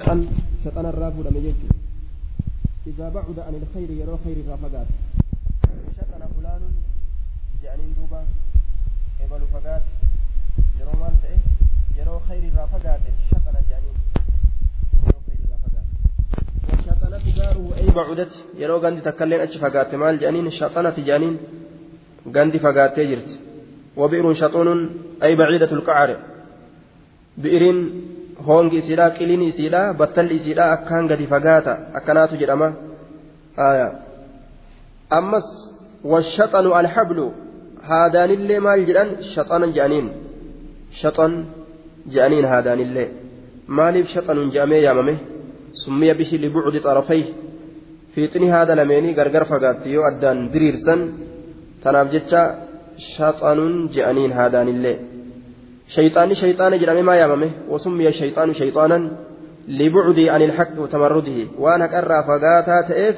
أن شطن الرافود مجيج إذا بعد عن الخير يرى خير الرافقات شطن فلان يعني دوبا قبل فقات يرى مالته يرى خير الرافقات شطن جانين يرى خير الرافقات وشطنت داره أي بعدت يرى غندي تكلين أتش فقات مال جانين شطنت جانين غندي فقات تجرت وبئر شطون أي بعيدة القعر بئر hongi isiidhaa qiliin isiidhaa battalli isiidhaa akkaan gadi fagaata akkanaatu jedhama ammas washaxanu alhablu haadaanillee maal jedhan shaxanan je'aniin shaxan je'aniin haadaanillee maaliif shaxanuun je'amee yaamame summiya bihi libucdi xarafay fiixni haada lameenii gargar fagaatti yoo addaan diriirsan tanaaf jecha shaxanuun je'aniin haadaanillee شيطان جرامي ما ياممه وسمي الشيطان شيطانا لبعدي عن الحق وتمرده وانا كرا فقاتا تئف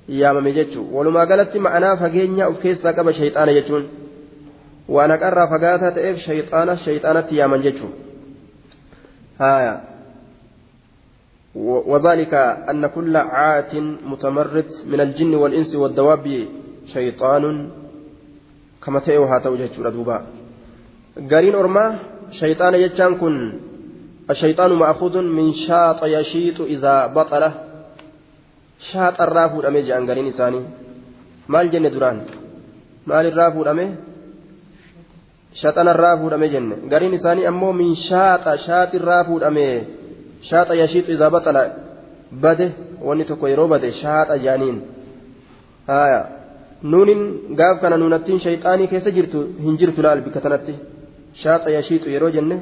ياممي جتشو ولما قالت معنا فقينيا وكيسا كبا شيطان جتشون وانا كرا فقاتا تئف شيطانة يامن جتشو هايا وذلك أن كل عات متمرد من الجن والإنس والدواب شيطان كما تئوها توجهتشو ردوبا قارين أرما شيطان يجان كن الشيطان مأخوذ من شاط يشيط إذا بطل شاط الرافو الأمي جان قارين إساني مال جنة دران مال الرافو الأمي شاطان الرافو الأمي جنة قارين إساني أمو من شاط الرافو الأمي شاط يشيط إذا بطل بده ونتكو يرو بده شاط جانين nuunin gaaf kana nuunattiin shayxaanii keessa jirtu hin jirtu laal bika tanatti shaaxa yashiixu yeroo jenne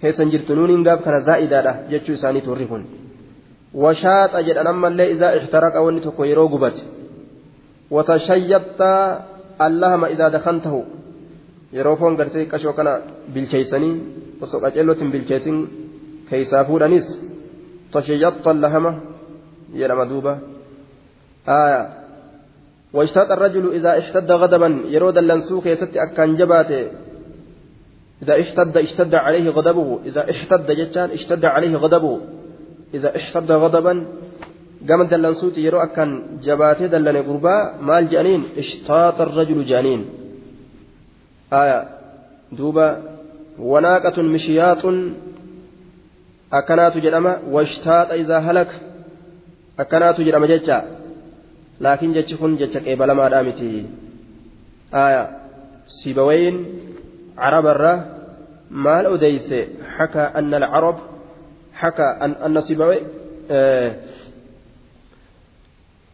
keessa hin jirtu nuunin gaaf kana zaa'idaadha jechuu isaanii turri kun washaaxa jedhan ammallee izaa ixtaraqa wanni tokko yeroo gubate watashayyaxxaa allahama idaa dakantahu yeroo foon gartee qashoo kana bilcheeysanii osoo qaceellootiin bilcheesin keeysaa fuudhanis tashayyaxxa allahama jedhama duuba واشتاط الرجل إذا اشتد غضبا يرود اللنسوك يستي أكان جباته إذا اشتد عليه غضبه إذا اشتد جتان اشتد عليه غضبه إذا اشتد غضبا قامت اللنسوك يرو أكان جباته دلن قربا مال جانين اشتاط الرجل جانين دوبا وناقة مشياط أكنات جرما واشتاط إذا هلك أكنات جرما جتا لكن جتش كن جتش قبل ما دامتي سيبوين عرب الرا مال أديس حكى أن العرب حكى أن سيبوين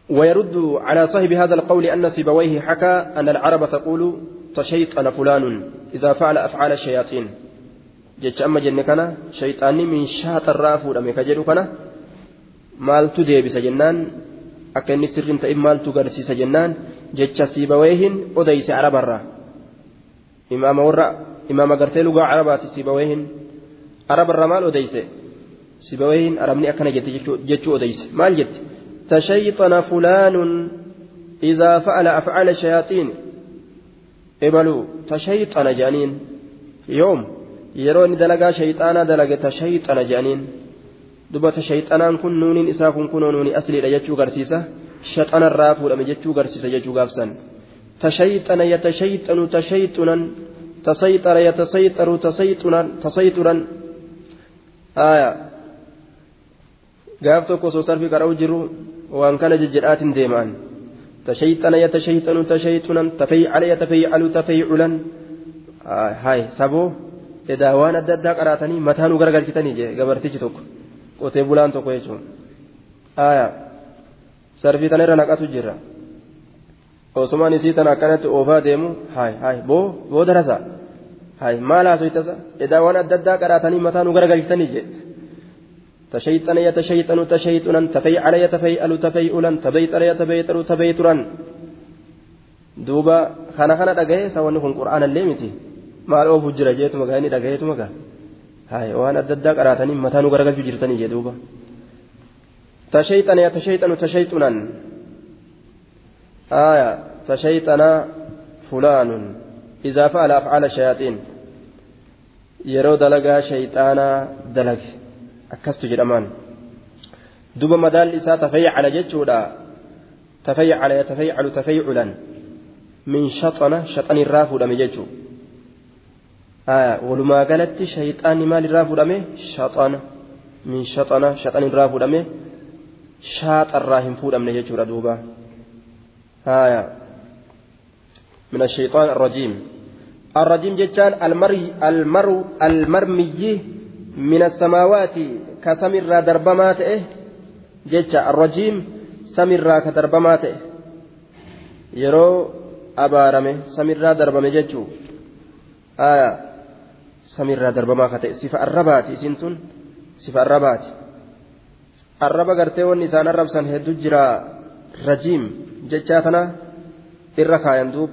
ويرد على صاحب هذا القول أن سيبويه حكى أن العرب تقول تشيطن فلان إذا فعل أفعال الشياطين جتش أما جنكنا شيطاني من شاط الرافو لم يكجركنا مال تدي بسجنان akka inni sirriin ta'in maaltu garsiisa jennaan jecha siibaweehin odeyse arabarraa imaama gartee lugaa arabaati siibaweehin arabarraa maal odeyse siibaweehin arabni akkana jette jechuu odeyse maal jette tashayxana fulaanun idaa fa'ala afcaala shayaaxiin ebaluu tashayxana jedhaniin yoom yeroo inni dalagaa shayxaanaa dalage tashayxana jedhaniin dubata shayxanaan kun nuuniin isaa kun kunoo nuuni asliidha jechuu garsiisa shaxana irraa fuudhame jechuu garsiisa jechuu gaafsan tashayxana yatashayxanu tashayxunan tasayxara yatasayxaru tasayxuran gaaf tokko osoo sarfii qara'u jiru waan kana jejjedhaatiin deemaan tashayxana yatashayxanu tashayxunan tafaycala yatafaycalu tafayculan saboo edaa waan adda addaa qaraatanii mataa nu garagalchitanii jee gabartichi tokko qotee bulaan tokko jechuun sarfii tana irra naqatu jira osumaan isii tana akkanatti oofaa deemu boo darasa maal haasoytasa edaa waan adda addaa qaraatanii mataa nu garagalchitanii jee tashayxana yatashayxanu tashayxunan tafaycala yatafaycalu tafayculan tabayxara yatabayxaru tabayxuran duuba kana dhagaye sawanni kun qur'aanallee miti maal oofu jira jeetuma gaa inni dhagayeetuma gaa waan adda addaa qaraatanii mataa nu garagalchuu jirtanii jedhuuba tashayxana yatashayxanu tashayxunan tashayxana fulaanun idaa fa'ala afcaala shayaaxiin yeroo dalagaa shayxaanaa dalage أكست جرمان دوب مدال إساء تفيعل جتشودا تفيعل يتفيعل تفيعلا من شطن الرافو دم جتشو ولما قالت شيطان مال الرافو دم شطن من شطن الرافو دم شاط الراهم فودم نجتشودا دوبا من الشيطان الرجيم جتان المرمي من السماوات كسمر دربمات جتا الرجيم سمر كدربمات يرو أبارمه سمر دربمه جتشو سمر دربما كتئ صفة الربات سنتون صفة الربات الربا قرتي والنسان الرب سن هدو جرا رجيم جتاتنا إركا يندوب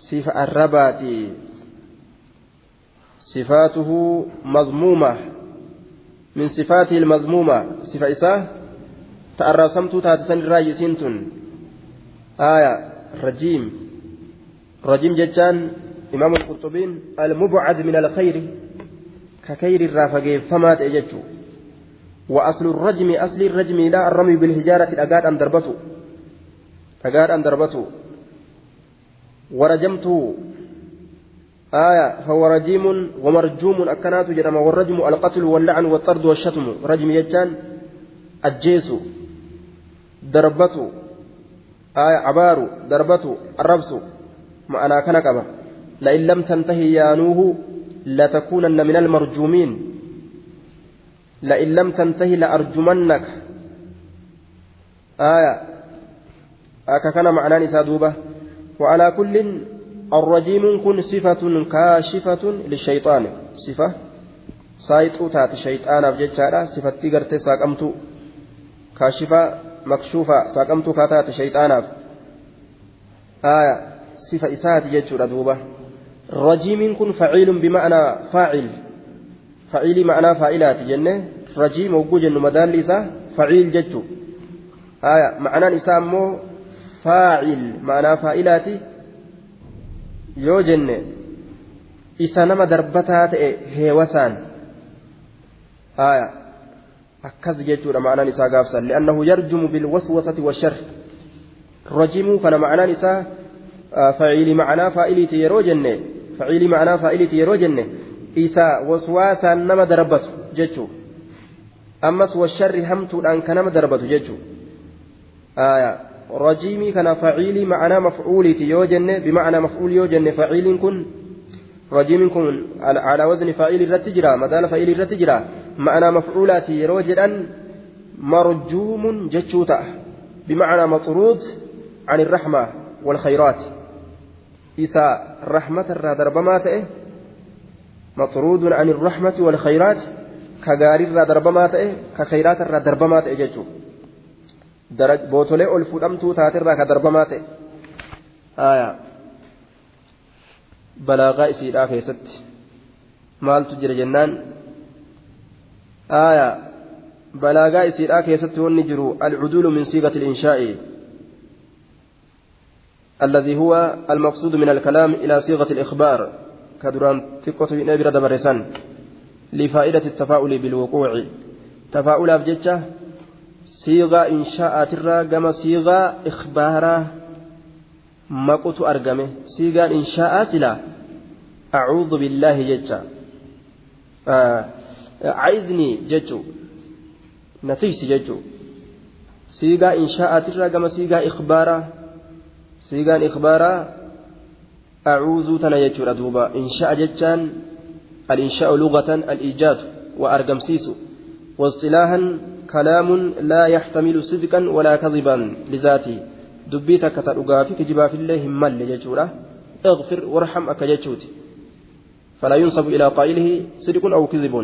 صفة الربات صفاته مضمومة من صفاته المضمومة صفة إساء تأرسمت تاتسن الراي سنتون رجيم جتان إمام القرطبين المبعد من الخير كخير الرافق فمات أججو وأصل الرجم لا الرمي بالحجارة الأقاد أن دربته ورجمته فهو رجيم ومرجوم أكنات جرم والرجم القتل واللعن والطرد والشتم رجم يجان الجيس دربته عبار دربته الربس معنا كنكبه لئن لم تنتهي يا نوح لتكونن من المرجومين لئن لم تنتهي لأرجمنك أككنا معنى نسادوبة وعلى كل الرجيم كن صفة كاشفة للشيطان صفة سايتو تات الشيطان أبجد صفة تيغرت ساقمتو كاشفة مكشوفة ساقمتو كاتات الشيطان صفة إسات جدشو ردوبة رجيم كن فعيل بمعنى فاعل فعيل معنى فاعلات جنة رجيم وجوج مدال لسا فعيل جدشو معنى نساء مو فاعل معنى فاعلات yoo jenne isa nama darbataa ta'e heewasaan akkas jechuudha ma'anaan isaa gaafsan li'annahu yarjumu bilwaswasati washar rajimuu kana ma'anaan isaa faciili ma'anaa faa'iliiti yeroo jenne isa waswaasaan nama darbatu jechuu ammas washarri hamtuudhaan ka nama darbatu jechuu رجيمي كان فعيلي معنى مفعولي يوجن بمعنى مفعول يوجن فعيل كن رجيم كن على وزن فعيل الرتجرا مدال فعيل الرتجرا معنى مفعولات يروجن مرجوم جتشوتا بمعنى مطرود عن الرحمة والخيرات إذا رحمة الرادربمات مطرود عن الرحمة والخيرات كغاري الرادربمات كخيرات الرادربمات جتشو bootolee ol fudhamtuu taatirraa ka darbamaa ta'e balaagaa isiidhaa keessatti maaltu jira jennaan balaagaa isiidhaa keessatti wanni jiru alcuduulu min siigati linshaa'i الذي هو المقصود من الكلام إلى صيغة الإخبار كدران تقوت نبرة دبرسان لفائدة التفاؤل بالوقوع تفاؤل أبجتشه صيغة إنشاءات الراجمة صيغة إخبارا مقت أرجمه صيغة إنشاءات لا أعوذ بالله جتا عايزني جتو نتيس جتو صيغة إنشاءات الراجمة صيغة إخبارا أعوذ تنيجو ردوبا إنشاء جتان الإنشاء لغة الإيجاد وأرجم سيسو واصطلاحا كلام لا يحتمل صدقا ولا كذبا لذاته دبيتك تلقى في كجبا في الله مل ججورة اغفر وارحم أكججوت فلا ينصب إلى قائله صدق أو كذب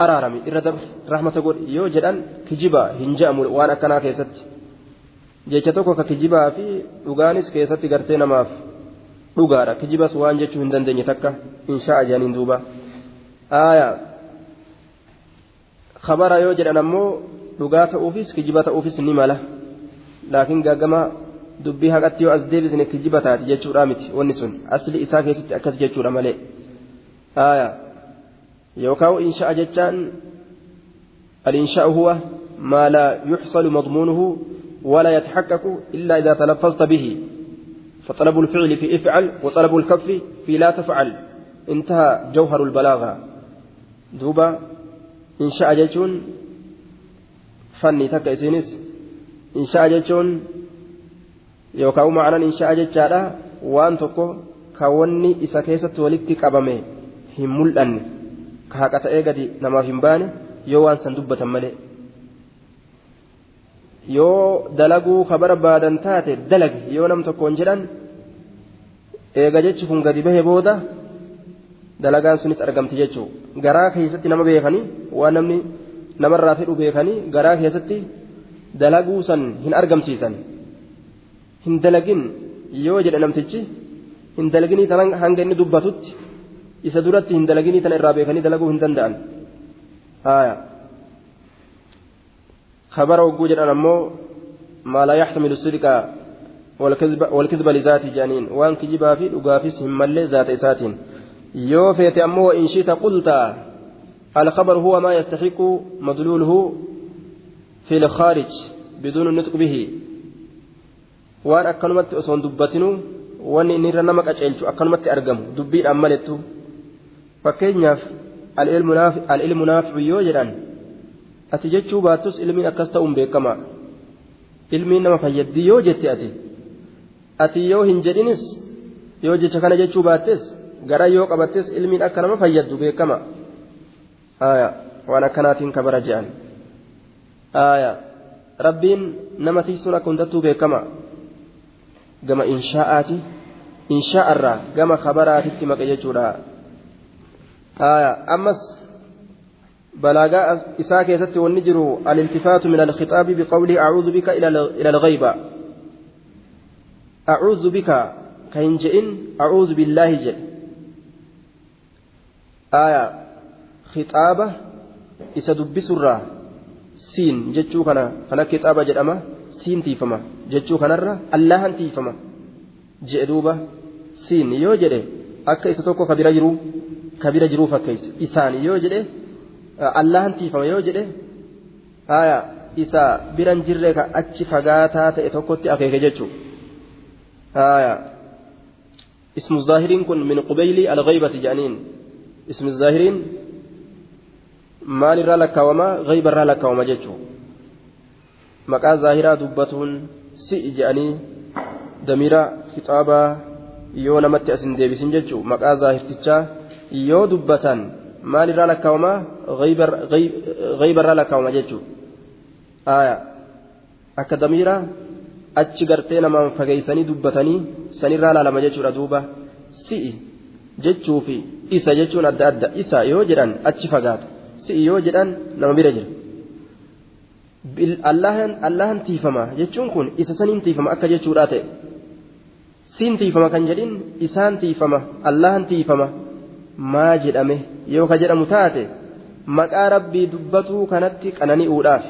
أرارمي إردب رحمة تقول يوجد أن كجبا هنجام وأنا كنا كيست جيتوكو كجبا في لغانس كيست قرتين ماف لغارة كجبا سوان جيتو هندن دنيتك إن شاء جانين دوبا خبر يوجد أن أمو لغات أوفيس كجبة أوفيس نمالة لكن قاقما دبي هكذا يو أزديبس إن كجبة جيتشو رامتي والنسون أصل إساكي أكس جيتشو رمالي يوكاو إن شاء جيتشان الإنشاء هو ما لا يحصل مضمونه ولا يتحقق إلا إذا تلفظت به فطلب الفعل في افعل وطلب الكف في لا تفعل انتهى جوهر البلاغة دوبا إنشاء جيشون فني تكيسينس إنشاء جيشون يوكاو معنا إنشاء جيشارا وان تكو كوني إسا كيسة ولدت قبمي هم ملأن كهكذا إيغدي نما فيمبان يوان سندبة ملي yoo dalaguu ka barbaadan taate dalagi yoo nam tokkoon jedhan eega jechi kun gadi bahe booda dalagaan sunis argamti jechuu garaa keessatti nama beekanii waan namni namarraa fedhu beekanii garaa keessatti dalaguu san hin argamsiisan hin dalagin yoo jedhe namtichi hin dalaginii tan hanga inni dubbatutti isa duratti hin dalaginii tan irraa beekanii dalaguu hin danda'an خبر وجود أمو ما لا يحتمل الصدق والكذب لذات جانين وان كجبا في أقافس هم اللي ذات إسات يوفيت أمو إن شئت قلت الخبر هو ما يستحق مدلوله في الخارج بدون النطق به وان أكلمت أصون دبتنو وان نرنمك أجلت أكلمت أرقم دبي أملتو فكين العلم نافع يوجدان ati jechuu baattus ilmiin akkas ta'uun beekama ilmiin nama fayyaddi yoo jette ati yoo hin jedhinis yoo jecha kana jechuu baattes gara yoo qabattes ilmiin akka nama fayyaddu beekama waan akkanaatiin kabara je'an rabbiin nama tiisuun akka hundattuu beekama gama inshaa'aati inshaa'arraa gama kabaraatitti maqe jechuudha ammas بلاغاء إساك يستي والنجر الالتفات من الخطاب بقوله أعوذ بك إلى الغيبة أعوذ بك كينجئن أعوذ بالله جل خطابة إسدب بسرة سين جتشو كان كتابة جدأما سين تيفما جتشو كان الرّ الله تيفما جئدوبة سين يوجده أكا إساتوكو كبيرة جرو فكيس إسان يوجده allahan tiifama yoo jedhe isa biran jirre ka achi fagaataa ta'e tokkotti akeeke jechuu ismu zaahiriin kun min qubayli alghaybati jedhaniin ismu zaahiriin maalirraa lakkaawama ghaybarraa lakkaawama jechuu maqaa zaahiraa dubbatuun si'i jedhanii damiira kitaabaa yoo namatti asin deebisin jechuu maqaa zaahirtichaa yoo dubbatan maalirraa lakkaawama ghaybarraa lakkaawama jechuudha akka damiira achi gartee namaan fageessanii dubbatanii sanirraa laalama jechuudha duuba si'i jechuu fi isa jechuun adda adda isa yoo jedhan achi fagaatu si'i yoo jedhan nama bira jira allahan tiifama jechuun kun isa saniin tiifama akka jechuudha ta'e siin tiifama kan jedhin isaan tiifama allahan tiifama maa jedhame yoo ka jedhamu taate maqaa rabbii dubbatuu kanatti qanani'uudhaaf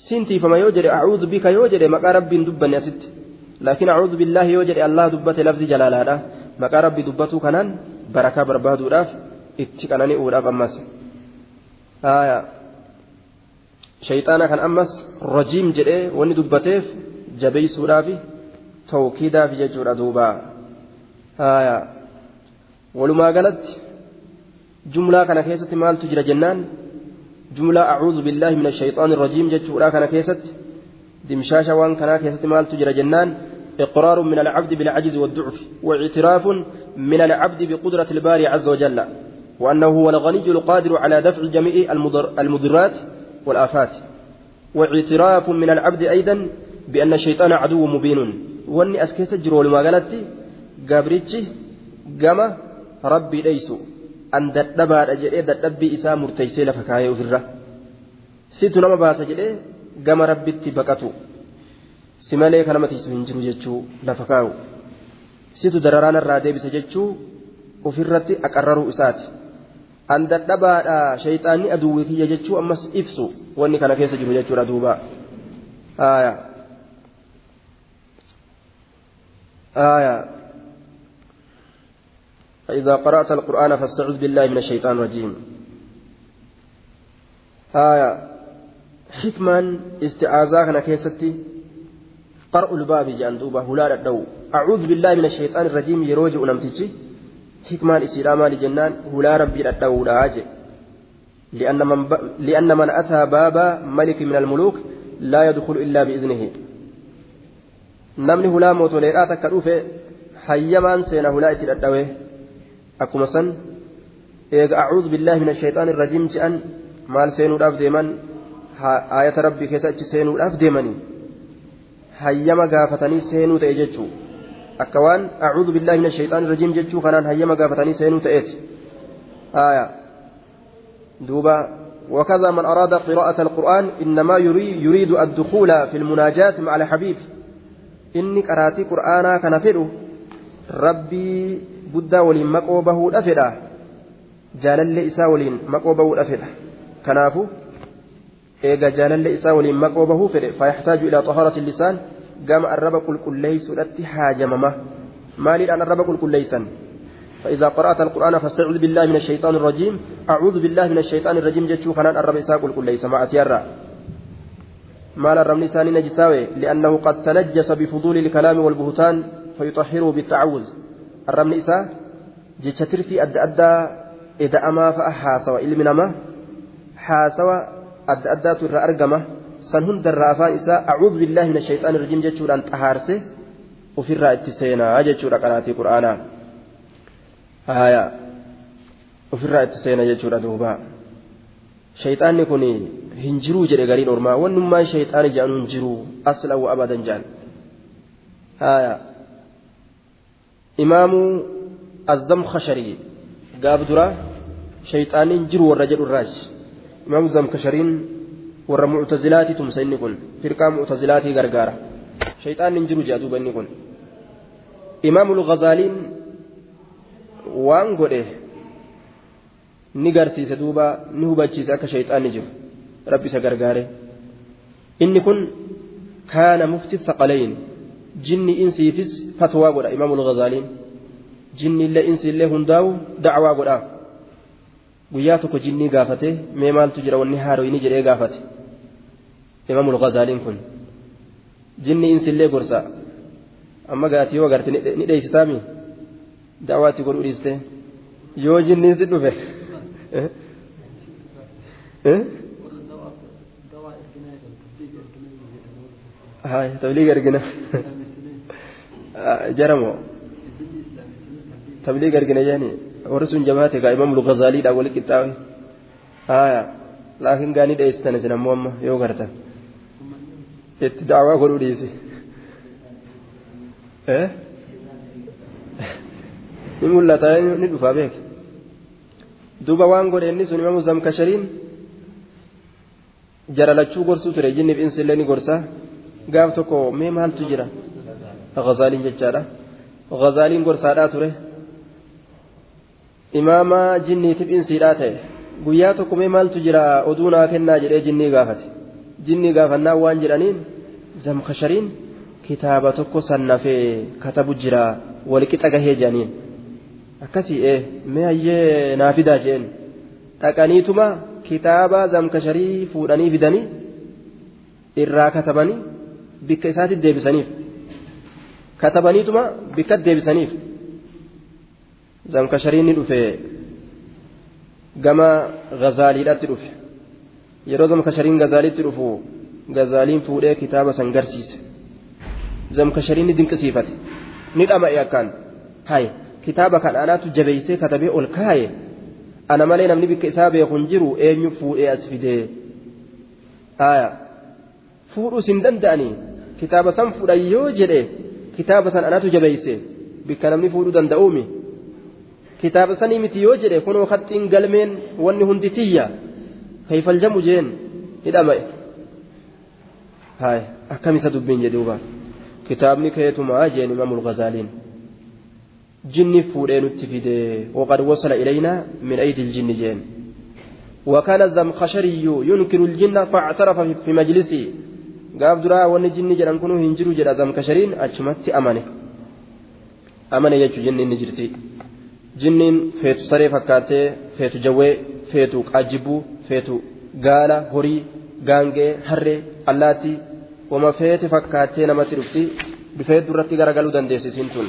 siin tiifama yoo jedhe a'uudhu bika yoo jedhe maqaa rabbiin dubbanne asitti laakiin a'uudhu billaahi yoo jedhe allah dubbate lafzi jalaalaadha maqaa rabbii dubbatuu kanaan barakaa barbaaduudhaaf itti qanani'uudhaaf ammas shayxaana kan ammas rajiim jedhee wanni dubbateef jabeessuudhaaf tawkiidaaf jechuudha duuba walumaa galatti jumlaa kana keessatti maaltu jira jennaan jumlaa a'uudhu billaahi min ashayxaani rajiim jechuudha kana keessatti dimshaasha waan kanaa keessatti maaltu jira jennaan إقرار من العبد بالعجز والضعف واعتراف من العبد بقدرة الباري عز وجل وأنه هو الغني القادر على دفع جميع المضرات والآفات واعتراف من العبد أيضا بأن الشيطان عدو مبين وأني أسكت جرول ما قالت قابرتي قام ربي ليس أن دبر أجل دبي إسا مرتيسي لفكاية وفرة ستنا ما باس أجل قام ربي تبكتو simalee kana matiisu hin jiru jechuu lafa kaa'u situ dararaan irraa deebisa jechuu ofirratti aqarraruu isaati an dadhabaadha shayxaanni aduwwii kiyya jechuu ammas ibsu wanni kana keessa jiru jechuudha duuba فإذا قرأت القرآن فاستعذ بالله من الشيطان الرجيم حكمان استعاذة كان كيستي قرء الباب جاندوبة هلا الدو أعوذ بالله من الشيطان الرجيم يروج ونمتجي حكمان إسلام لجنان هلا ربي الدو راجع لأن من أتى باب ملك من الملوك لا يدخل إلا بإذنه نمني هلا موتوليرات كروفه حيمان سينا هلا إتلدوه أكو مسن أعوذ بالله من الشيطان الرجيم جأن مال سينو الأفديمن آية ربي كيسا سينو الأفديمني حيما قافتني سينو تأججو أكوان أعوذ بالله من الشيطان الرجيم ججو خنان حيما قافتني سينو تأت دوبا وكذا من أراد قراءة القرآن إنما يريد الدخول في المناجاة مع الحبيب إني قراتي قرآنا كنفره ربي بدا ولين مقوبه الأفئدة جالل إسا ولين مقوبه الأفئدة كنافو إيجا جالل إسا ولين مقوبه فئدة فيحتاج إلى طهارة اللسان قام الرب كل ليس الاتحاج ممه مالي أن الرب كل ليسا فإذا قرأت القرآن فاستعوذ بالله من الشيطان الرجيم أعوذ بالله من الشيطان الرجيم جتشو خنان الرب إسا كل ليس مع سيارة مال الرب لسان نجساوي لأنه قد تنجس بفضول الكلام والبهتان فيطهره بالتعوذ الرب إسا جتشتر في أدى إذا أما فأحاسوا إلمنما حاسوا أدى ترى أرقمه سنهن درافان إسا أعوذ بالله من الشيطان الرجيم جتشو أن تهارسه وفي الرأي سينا جتشو رقناتي قرآنا هايا وفي الرأي سينا جتشو ردوبا شيطان كوني هنجرو جري غرين أورما ونما شيطان جانو هنجرو أصلا وأبدا جان هايا إمام الزمخشري قاب درا شيطان هنجرو والرجل الراج إمام الزمخشرين warra mu'tazilaati tumsa inni kun firqaa mu'tazilaatii gargaara shayxaan hin jiru jedha duuba inni kun imaamul ghazaaliin waan godhe ni garsiise duuba ni hubachiise akka shayxaanni jiru rabbi isa gargaare inni kun kaana mufti thaqalayn jinni insiifis fatwaa godha imaamul ghazaaliin jinni illee insi illee hundaawu da'waa godha guyyaa tokko jinnii gaafate mee maaltu jira wanni haaroyni jedhee gaafate imaamul ghazaaliin kun jinni insi illee gorsa amma gaati yoo agarte ni dheeysitaami da'waatti godhuu dhiiste yoo jinniin si dhufe tabliiga ergina jaramo tabliiga ergina jaani warri sun jamaate gaa imaamul ghazaaliidhaan wali qixxaawe haya laakiin gaanii dheeysitan isin ammoo amma yoo gartan itti da'waa godhuu dhiise ni mul'ata ni dhufa beek duuba waan godhe inni sun imaamu zamkashariin jaralachuu gorsuu ture jinniif insi illee ni gorsa gaaf tokko mee maaltu jira ghazaaliin jechaadha ghazaaliin gorsaadhaa ture imaama jinniitiif insiidhaa ta'e guyyaa tokko mee maaltu jira oduu naa kennaa jedhee jinnii gaafate jinnii gaafannaa waan jedhaniin zamkashariin kitaaba tokko sannafee katabu jira walqixa gahee jedhaniin akkasii mee hayyee naa fidaa jeen dhaqaniituma kitaaba zamkasharii fuudhanii fidanii irraa katabanii bikka isaatti deebisaniif katabaniituma bikka deebisaniif zamkashariin ni dhufe gama ghazaaliidhaatti dhufe yeroo zamkashariin ghazaaliitti dhufu ghazaaliin fuudhee kitaaba san garsiise zamkashariin ni dinqisiifate ni dhama'e akkaan hay kitaaba kan anaatu jabeeysee katabee ol kaaye ana malee namni bikka isaa beeku hin jiru eenyu fuudhee as fidee haya fuudhuu sin danda'anii kitaaba san fuudhan yoo jedhe kitaaba san anaatu jabeeyse bikka namni fuudhuu danda'uumi kitaaba sanii miti yoo jedhe kunoo khaxiin galmeen wanni hundi tiyya kayfaljamu jeen ni dhama'e hay akkamisa dubbiin jedhuuba kitaabni keetumaa jeen imaamul ghazaaliin jinni fuudhee nutti fide waqad wasala ilayna min aydi aljinni jeen وكان الزمخشري ينكر الجن فاعترف في مجلسه قال درا ون جني جران كنو هنجرو جرا زمخشرين اچمت امنه يجو جن نجرتي جنين فيتو سري فكاته فيتو جوي فيتو قاجبو فيتو gaala horii gaangee harree allaattii wama feete fakkaattee namatti dhufti dhufee duratti garagaluu dandeessisiin tun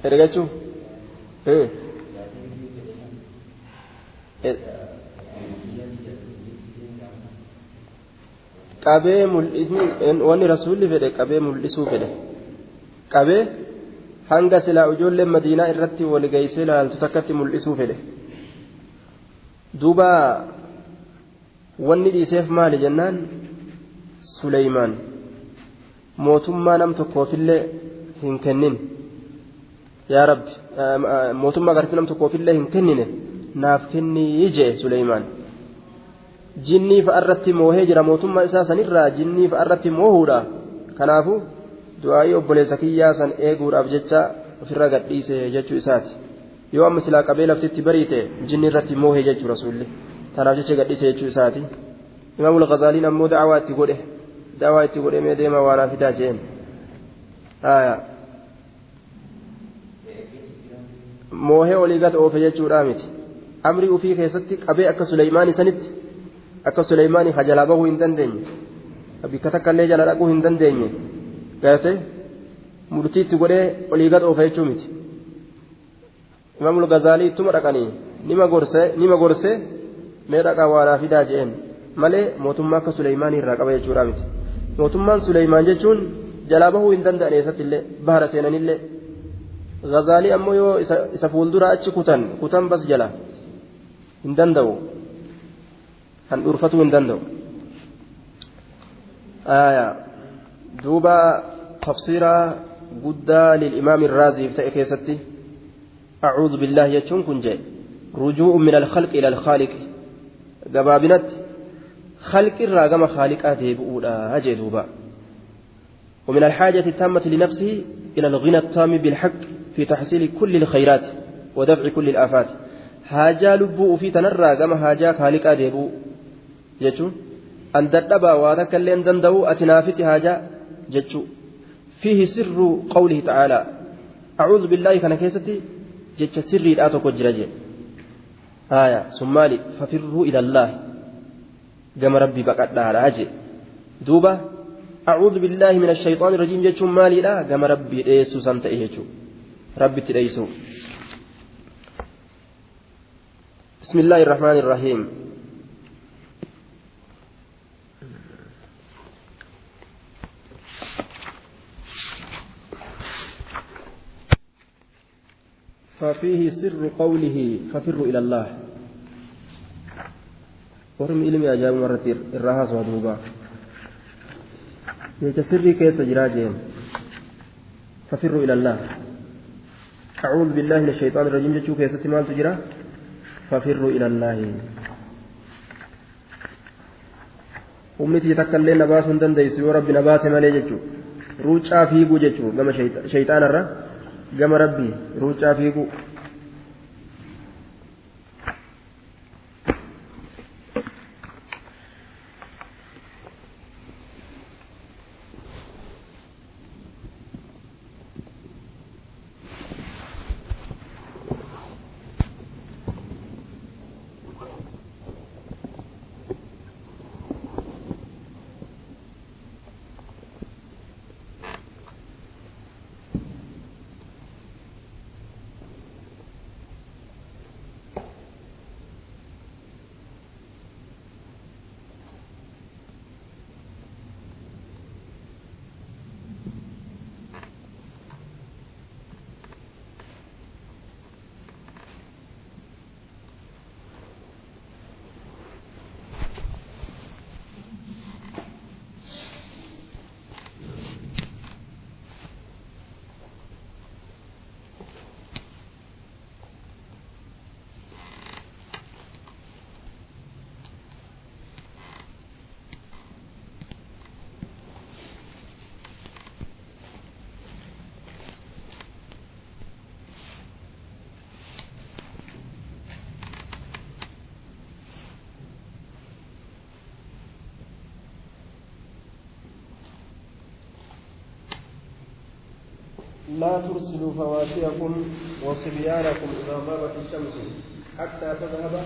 ergachuu qabee mul'isni wanni rasuulli fedhe qabee mul'isuu fedhe qabee hanga silaa ijoolleen madiinaa irratti waligeessee ilaaltu takkatti mul'isuu fedhe duuba wanni dhiiseef maali jennaan Suleymaan mootummaa nam tokkoofillee hin kennin yaa rabbi mootummaa gartii nam tokkoofillee hin kennine naaf kennii jee Suleymaan jinnii fa'arratti moohee jira mootummaa isaa sanirraa jinnii fa'arratti moohuudha kanaafu du'aa'ii obboleessa kiyyaa san eeguudhaaf jecha ofirra gadhiise jechuu isaati yoo amma silaa qabee laftitti bariite jinni irratti moohee jechuu rasuulli tanaaf jecha gadhiise jechuu isaati imaamul Ghazaaliin ammoo da'awaa itti godhe mee deema waanaa fidaa jeen moohee olii gad oofe jechuudha miti amrii ufii keessatti qabee akka Suleymaanii sanitti akka Suleymaanii hajalaa bahuu hin dandeenye bikka takka illee jala dhaquu hin dandeenye gaate murtii itti godhee olii gad oofe jechuu miti imaamul Gazaalii ittuma dhaqanii nima gorsee mee dhaqaa waanaa fidaa jeen malee mootummaa akka Suleymaanii irraa qaba jechuudha miti mootummaan Suleymaan jechuun jalaa bahuu hin danda'an eessatti illee bahara seenanillee Gazaalii ammoo yoo isa fuuldura achi kutan bas jala hin danda'u handhuurfatuu hin danda'u duuba tafsiira guddaa lil'imaam irraaziif ta'e keessatti أعوذ بالله يجون كنجي رجوع من الخلق إلى الخالق جبابنت خلق الراجم خالق أديبولا هجدوبا ومن الحاجة التامة لنفسه إلى الغنى التام بالحق في تحصيل كل الخيرات ودفع كل الآفات هاجا لبو في تنرى كما هاجا خالق أديبو يجون أن تدبا واتكلم دندو أتنافت هاجا جتشو فيه سر قوله تعالى أعوذ بالله كان كيستي جتش سري لا تكجرج ثم مالي ففروا إلى الله جم ربي بقت لها أجي دوبة أعوذ بالله من الشيطان الرجيم جتش مالي لا جم ربي إيسو سنت إيجو ربي تليسو بسم الله الرحمن الرحيم ففيه سر قوله ففروا إلى الله ورمي علمي أجاب مرة الرهاس ودوبا يتسري كيس جراجين ففروا إلى الله أعوذ بالله من الشيطان الرجيم جتشو كيس تمال تجرا ففروا إلى الله أمتي تكلين نباس دنديس ورب نبات مالي جتشو روجا فيقو جتشو كما شيطان الرّ gama rabbii ruucaa fiiguu لا ترسلوا فواتحكم وصبيانكم إذا غابت الشمس حتى تذهب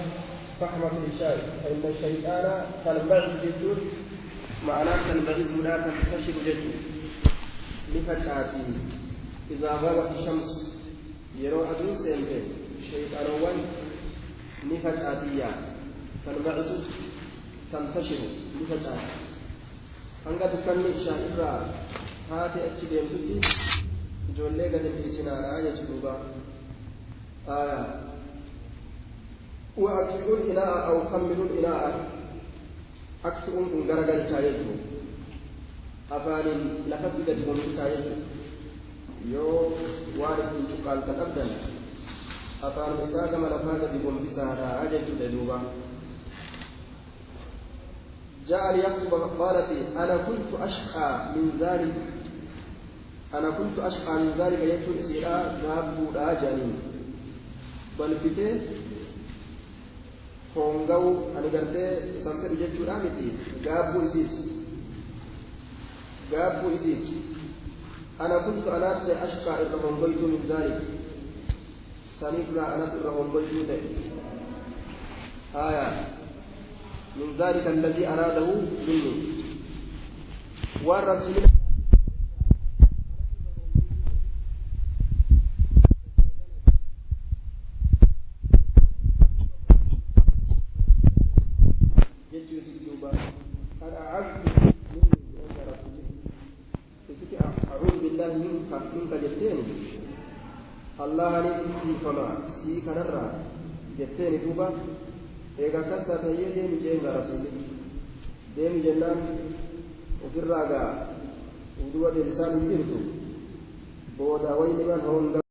فحمة العشاء فإن الشيطان تنبعث جدود معناه تنبعث لا تنتشر جدود لفتاتي إذا غابت الشمس يروح أدون سيمتين الشيطان أول لفتاتية تنبعث تنتشر لفتاتي hanga dukkanni ishaan irraa haati achi deemtutti ijoollee gadi dhiisinaadha jechuudha وأكفئوا الإناء أو خملوا الإناء أكفئوا إن غرقل شايته أفان لقد بدهم شايته يو وارث قال تقدم أفان مساك ما لفاد بهم بسارة أجل تدوبا جاء ليخطب قالت أنا كنت أشقى من ذلك يكتب إسيرا ذهب راجعني بل فتاه هونغاو أنا قلت سامبر جتشو رامتي غابو إسيس أنا كنت أشقى إذا هونغيت من ذلك سنفرا أنا إذا هونغيت من ذلك الذي أراده مني والرسول أعوذ بالله منك جتين الله نفسي فما سيك نرى جتين دوبا إذا كسرت هي ديم جينا رسولي ديم جنان وفي الرجاء ودوا دلسان يرتو بودا وين من هون